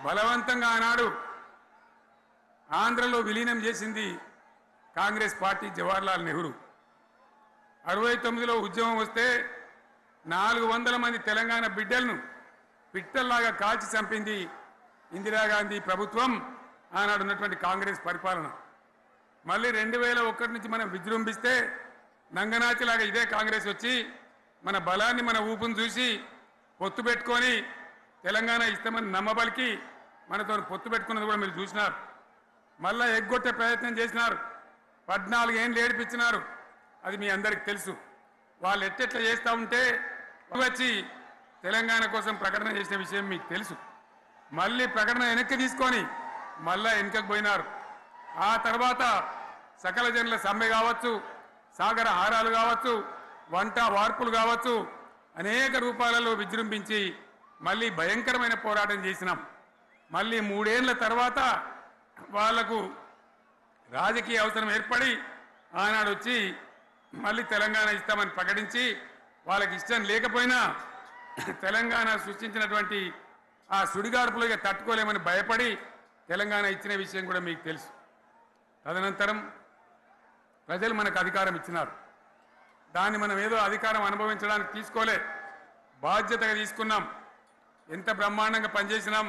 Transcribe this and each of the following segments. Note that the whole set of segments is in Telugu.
బలవంతంగా ఆనాడు ఆంధ్రలో విలీనం చేసింది కాంగ్రెస్ పార్టీ జవహర్లాల్ నెహ్రూ. 69లో ఉద్యమం వస్తే 400 మంది తెలంగాణ బిడ్డలను పిట్టల్లాగా కాల్చి చంపింది ఇందిరాగాంధీ ప్రభుత్వం, ఆనాడు ఉన్నటువంటి కాంగ్రెస్ పరిపాలన. మళ్ళీ 2001 నుంచి మనం విజృంభిస్తే నంగనాచిలాగా ఇదే కాంగ్రెస్ వచ్చి మన బలాన్ని మన ఊపును చూసి పొత్తు పెట్టుకొని తెలంగాణ ఇస్తామని నమ్మబలికి మనతో పొత్తు పెట్టుకున్నది కూడా మీరు చూసినారు. మళ్ళా ఎగ్గొట్టే ప్రయత్నం చేసినారు, 14 ఏళ్ళు ఏడిపించినారు. అది మీ అందరికి తెలుసు. వాళ్ళు ఎట్టెట్లా చేస్తూ ఉంటే వచ్చి తెలంగాణ కోసం ప్రకటన చేసిన విషయం మీకు తెలుసు. మళ్ళీ ప్రకటన వెనక్కి తీసుకొని మళ్ళా వెనుకకు పోయినారు. ఆ తర్వాత సకల జనుల సమ్మె కావచ్చు, సాగర హారాలు కావచ్చు, వంట వార్పులు కావచ్చు, అనేక రూపాలలో విజృంభించి మళ్ళీ భయంకరమైన పోరాటం చేసినాం. మళ్ళీ 3 ఏళ్ల తర్వాత వాళ్లకు రాజకీయ అవసరం ఏర్పడి ఆనాడు వచ్చి మళ్ళీ తెలంగాణ ఇస్తామని ప్రకటించి వాళ్ళకి ఇష్టం లేకపోయినా తెలంగాణ సృష్టించినటువంటి ఆ సుడిగాడుపులుగా తట్టుకోలేమని భయపడి తెలంగాణ ఇచ్చిన విషయం కూడా మీకు తెలుసు. తదనంతరం ప్రజలు మనకు అధికారం ఇచ్చినారు. దాన్ని మనం ఏదో అధికారం అనుభవించడానికి తీసుకోలే, బాధ్యతగా తీసుకున్నాం. ఎంత బ్రహ్మాండంగా పనిచేసినాం.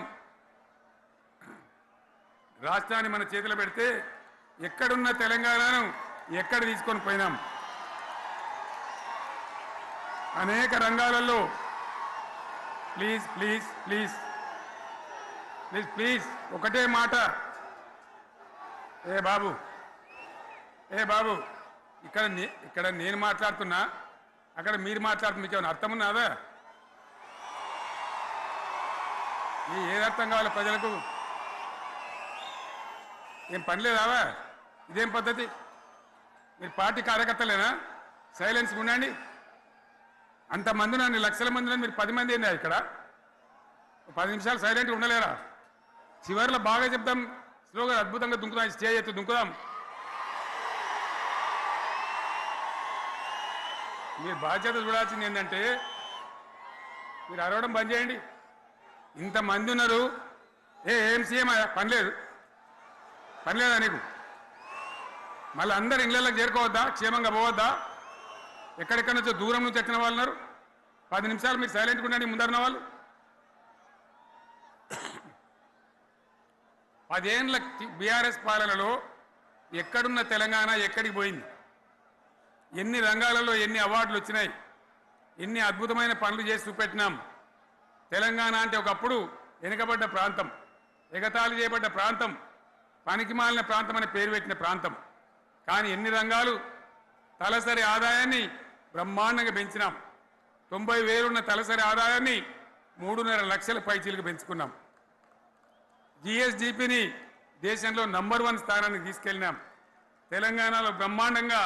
రాష్ట్రాన్ని మన చేతిలో పెడితే ఎక్కడున్న తెలంగాణను ఎక్కడ తీసుకొని పోయినాం. అనేక రంగాలలో please please please please please ఒకటే మాట, ఏ బాబు ఇక్కడ నేను మాట్లాడుతున్నా, అక్కడ మీరు మాట్లాడుతున్నా, మీకు ఏమైనా అర్థం ఉన్నదా? ఏది అర్థం కావాలి ప్రజలకు? ఏం పని లేదావా? ఇదేం పద్ధతి? మీరు పార్టీ కార్యకర్తలేనా? సైలెన్స్ ఉండండి. అంతమంది నన్ను లక్షల మంది మీరు 10 మంది ఏందా ఇక్కడ? 10 నిమిషాలు సైలెంట్గా ఉండలేరా? చివరిలో బాగా చెప్తాం, స్లోగా అద్భుతంగా దుంకుదాం, స్టే ఎత్తు దుంకుదాం. మీరు బాధ్యత చూడాల్సింది ఏంటంటే మీరు అరవడం బంద్ చేయండి. ఇంతమంది ఉన్నారు, ఏం సీఎం పనిలేదా నీకు? మళ్ళీ అందరు ఇళ్ళకి చేరుకోవద్దా? క్షేమంగా పోవద్దా? ఎక్కడెక్కడి నుంచో దూరం నుంచి వచ్చిన వాళ్ళు ఉన్నారు. 10 నిమిషాలు మీరు సైలెంట్గా ఉండండి. ముందరున్న వాళ్ళు 10 ఏళ్ల బీఆర్ఎస్ పాలనలో ఎక్కడున్న తెలంగాణ ఎక్కడికి పోయింది? ఎన్ని రంగాలలో ఎన్ని అవార్డులు వచ్చినాయి? ఎన్ని అద్భుతమైన పనులు చేసి చూపెట్టినాం. తెలంగాణ అంటే ఒకప్పుడు వెనుకబడ్డ ప్రాంతం, ఎగతాళి చేయబడ్డ ప్రాంతం, పనికిమాలిన ప్రాంతం అని పేరు పెట్టిన ప్రాంతం. కానీ ఎన్ని రంగాలు, తలసరి ఆదాయాన్ని బ్రహ్మాండంగా పెంచినాం. 90,000 ఉన్న తలసరి ఆదాయాన్ని 3.5 లక్షల పైచీలకు పెంచుకున్నాం. జిఎస్డిపిని దేశంలో నంబర్ 1 స్థానానికి తీసుకెళ్ళినాం. తెలంగాణలో బ్రహ్మాండంగా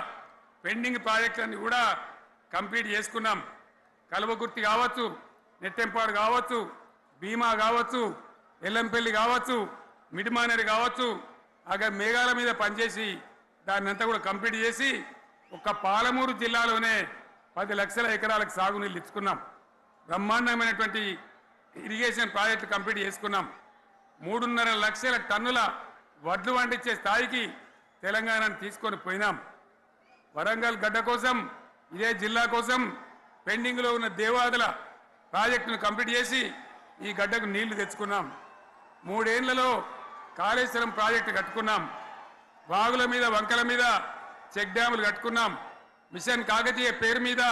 పెండింగ్ ప్రాజెక్టులన్నీ కూడా కంప్లీట్ చేసుకున్నాం. కల్వకుర్తి కావచ్చు, నెట్టెంపాడు కావచ్చు, భీమా కావచ్చు, ఎల్లంపల్లి కావచ్చు, మిడిమానేరు కావచ్చు, అక్కడ మేఘాల మీద పనిచేసి దాన్ని అంతా కూడా కంప్లీట్ చేసి ఒక్క పాలమూరు జిల్లాలోనే 10 లక్షల ఎకరాలకు సాగునీళ్ళు ఇచ్చుకున్నాం. బ్రహ్మాండమైనటువంటి ఇరిగేషన్ ప్రాజెక్టు కంప్లీట్ చేసుకున్నాం. 3.5 లక్షల టన్నుల వడ్లు పండించే స్థాయికి తెలంగాణను తీసుకొని పోయినాం. వరంగల్ గడ్డ కోసం, ఇదే జిల్లా కోసం పెండింగ్లో ఉన్న దేవాదుల ప్రాజెక్టును కంప్లీట్ చేసి ఈ గడ్డకు నీళ్లు తెచ్చుకున్నాం. 3 ఏళ్లలో కాళేశ్వరం ప్రాజెక్టు కట్టుకున్నాం. వాగుల మీద, వంకల మీద చెక్ డ్యాములు కట్టుకున్నాం. మిషన్ కాకతీయ పేరు మీద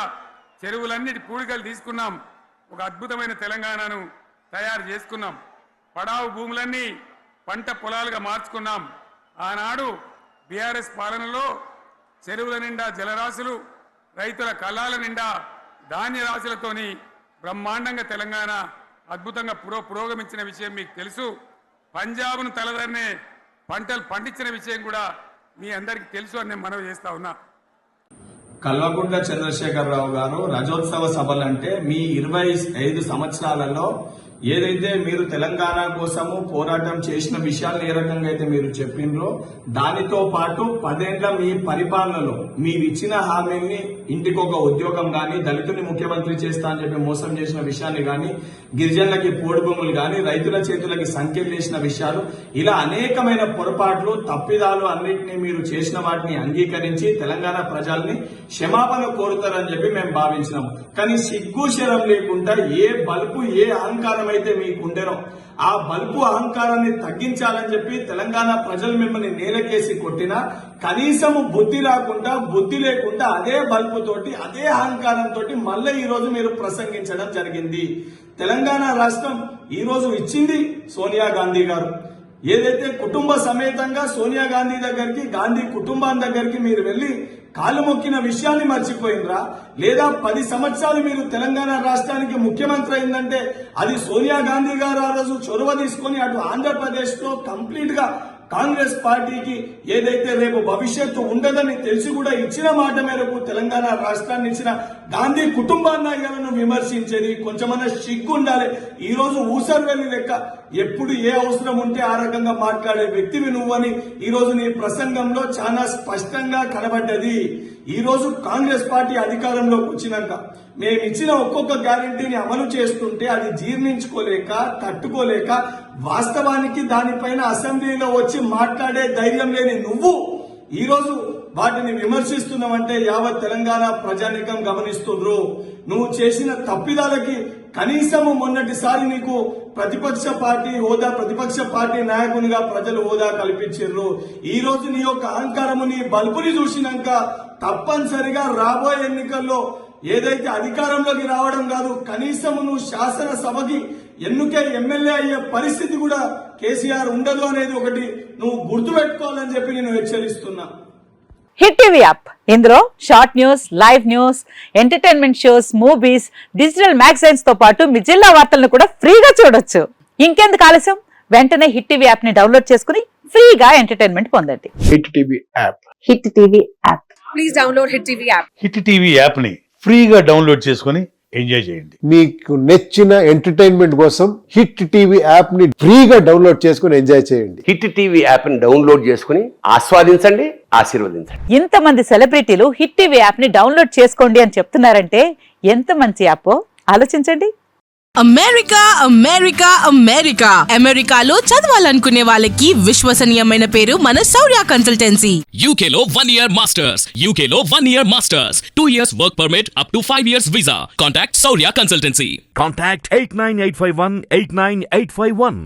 చెరువులన్నిటి పూడికలు తీసుకున్నాం. ఒక అద్భుతమైన తెలంగాణను తయారు చేసుకున్నాం. పడావు భూములన్నీ పంట పొలాలుగా మార్చుకున్నాం. ఆనాడు బీఆర్ఎస్ పాలనలో చెరువుల నిండా జలరాశులు, రైతుల కళ్ళాల నిండా ధాన్య రాశులతోని బ్రహ్మాండంగా తెలంగాణ అద్భుతంగా పురోగమించిన విషయం మీకు తెలుసు. పంజాబ్ను తలదన్నే పంటలు పండించిన విషయం కూడా మీ అందరికీ తెలుసు అని నేను మనవి చేస్తా ఉన్నా. కల్వకుంట్ల చంద్రశేఖరరావు గారు రజోత్సవ సభలంటే మీ 25 సంవత్సరాలలో ఏదైతే మీరు తెలంగాణ కోసము పోరాటం చేసిన విషయాన్ని ఏ రకంగా అయితే మీరు చెప్పిండ్రో దానితో పాటు 10 ఏళ్ల మీ పరిపాలనలో మీరు ఇచ్చిన హామీని ఇంటికి ఒక ఉద్యోగం గాని, దళితుని ముఖ్యమంత్రి చేస్తా అని చెప్పి మోసం చేసిన విషయాన్ని గాని, గిరిజనులకి పోడు భూములు గాని, రైతుల చేతులకి సంఖ్యలు వేసిన విషయాలు, ఇలా అనేకమైన పొరపాట్లు తప్పిదాలు అన్నింటినీ మీరు చేసిన వాటిని అంగీకరించి తెలంగాణ ప్రజల్ని క్షమాపణ కోరుతారని చెప్పి మేము భావించినాము. కానీ సిగ్గు శరం లేకుండా ఏ బల్పు ఏ అహంకారం అయితే మీకు ఉండేనో ఆ బల్పు అహంకారాన్ని తగ్గించాలని చెప్పి తెలంగాణ ప్రజలు మిమ్మల్ని నేలకేసి కొట్టినా కనీసము బుద్ధి రాకుండా, బుద్ధి లేకుండా అదే బల్పు తోటి అదే అహంకారంతో మళ్ళీ ఈ రోజు మీరు ప్రసంగించడం జరిగింది. తెలంగాణ రాష్ట్రం ఈ రోజు ఇచ్చింది సోనియా గాంధీ గారు. ఏదైతే కుటుంబ సమేతంగా సోనియా గాంధీ దగ్గరికి, గాంధీ కుటుంబం దగ్గరికి మీరు వెళ్లి కాలు మొక్కిన విషయాన్ని మర్చిపోయినరా? లేదా 10 సంవత్సరాలు మీరు తెలంగాణ రాష్ట్రానికి ముఖ్యమంత్రి అయిందంటే అది సోనియా గాంధీ గారు ఆ రోజు చొరవ తీసుకుని అటు ఆంధ్రప్రదేశ్ లో కంప్లీట్ గా కాంగ్రెస్ పార్టీకి ఏదైతే రేపు భవిష్యత్తు ఉండదని తెలిసి కూడా ఇచ్చిన మాట మేరకు తెలంగాణ రాష్ట్రాన్ని ఇచ్చిన గాంధీ కుటుంబాన్ని విమర్శించేది కొంచెమన్నా సిగ్గు ఉండాలి. ఈ రోజు ఊసర్వెల్లి లెక్క ఎప్పుడు ఏ అవసరం ఉంటే ఆ రకంగా మాట్లాడే వ్యక్తివి నువ్వని ఈ రోజు నీ ప్రసంగంలో చాలా స్పష్టంగా కనబడ్డది. ఈ రోజు కాంగ్రెస్ పార్టీ అధికారంలోకి వచ్చినాక మేము ఇచ్చిన ఒక్కొక్క గ్యారంటీని అమలు చేస్తుంటే అది జీర్ణించుకోలేక, తట్టుకోలేక వాస్తవానికి దానిపైన అసెంబ్లీలో వచ్చి మాట్లాడే ధైర్యం లేని నువ్వు ఈ రోజు వాటిని విమర్శిస్తున్నావంటే యావత్ తెలంగాణ ప్రజానికం గమనిస్తుండ్రు. నువ్వు చేసిన తప్పిదాలకి కనీసము మొన్నటిసారి నీకు ప్రతిపక్ష పార్టీ హోదా, ప్రతిపక్ష పార్టీ నాయకునిగా ప్రజలు హోదా కల్పించారు. ఈ రోజు నీ యొక్క అహంకారము, నీ బల్బుని చూసినాక తప్పనిసరిగా రాబోయే ఎన్నికల్లో ఏదైతే అధికారంలోకి రావడం కాదు, కనీసం నువ్వు శాసనసభకి ఎన్నికే ఎమ్మెల్యే అయ్యే పరిస్థితి కూడా కేసీఆర్ ఉండదు అనేది ఒకటి నువ్వు గుర్తుపెట్టుకోవాలని చెప్పి నేను హెచ్చరిస్తున్నా. హిట్ టీవీ యాప్, ఇందులో short news, live news, entertainment shows, movies, digital magazines తో పాటు మీ జిల్లా వార్తలను కూడా ఫ్రీగా చూడొచ్చు. ఇంకెందుకు ఆలస్యం, వెంటనే హిట్ టీవీ యాప్ ని డౌన్లోడ్ చేసుకుని ఫ్రీగా ఎంటర్టైన్మెంట్ పొందండి. Hit TV app, hit TV app, please download hit TV app. Hit TV app ని ఫ్రీగా డౌన్లోడ్ చేసుకుని ఎంజాయ్ చేయండి. మీకు నచ్చిన ఎంటర్టైన్మెంట్ కోసం హిట్ టీవీ యాప్ ని ఫ్రీగా డౌన్లోడ్ చేసుకుని ఎంజాయ్ చేయండి. హిట్ టీవీ యాప్ ని డౌన్లోడ్ చేసుకుని ఆస్వాదించండి, ఆశీర్వదించండి. ఇంతమంది సెలబ్రిటీలు హిట్ టీవీ యాప్ ని డౌన్లోడ్ చేసుకోండి అని చెప్తున్నారంటే ఎంత మంచి యాప్ ఆలోచించండి. అమెరికా అమెరికా అమెరికా అమెరికాలో చదవాలనుకునే వాళ్ళకి విశ్వసనీయమైన పేరు మన శౌర్య కన్సల్టెన్సీ. UK లో 1 year masters, UK లో 1 year masters, 2 years work permit up to 5 years visa. Contact Saurya Consultancy. Contact 89851 89851.